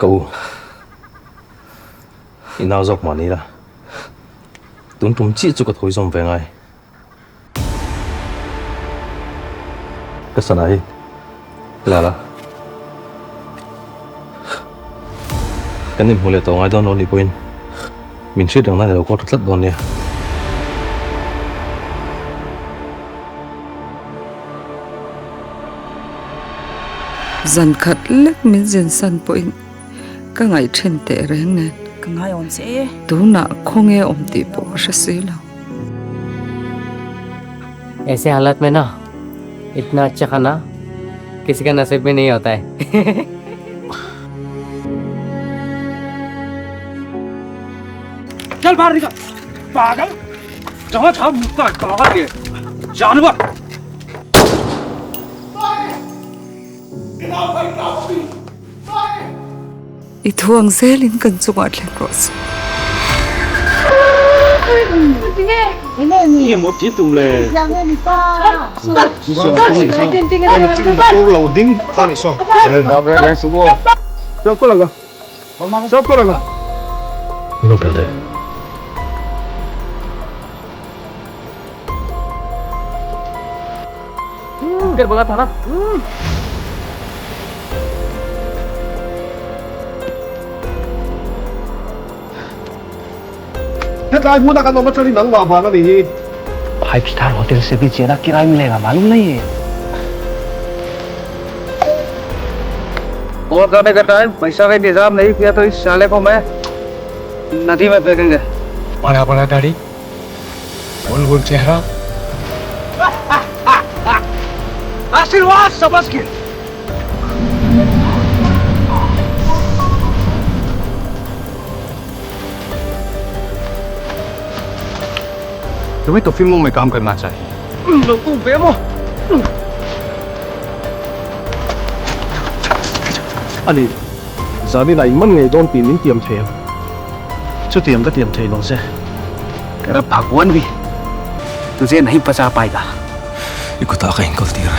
cậu inao dọc mà ní là tuấn chúng chỉ cho cái thôi xong về ngay cái sao này là cái niềm vui là tao ngay đó nó đi quên mình suy rằng này là có rất đòn nè dần khát lek min dần san poin ka ngai then te reng nen ka ngai on se tu na khonge om ti po sha se lo ऐसे हालत में ना इतना अच्छा खाना किसी का नसीब में नहीं होता है चल बाहर निकल पागल जहाँ था मुक्का पागल ये जानवर I thuang zelin kan chunga thleng ros ये मोटी तुम ले lâu đinh ta đi xong cho có lага nó biểu đấy Ker banget harap hết ai muốn ta cần nó cho đi nắng vào nó đi 5 star hotel से भी ज्यादा किराया मिलेगा मालूम नहीं है और करने का टाइम पैसा का इंतजाम नहीं किया तो इस साले को मैं नदी में फेंकेंगे बड़ा बड़ा दाढ़ी गोल गोल चेहरा आशीर्वाद समझ के तुम्हें तो फिल्मों में काम करना चाहिए लोगों बेमो अली जानी लाई मन गए दोन तीन दिन tiệm थे जो tiệm का tiệm थे लोग से तेरा भगवान भी तुझे नहीं बचा पाएगा ikut aku yang kau tira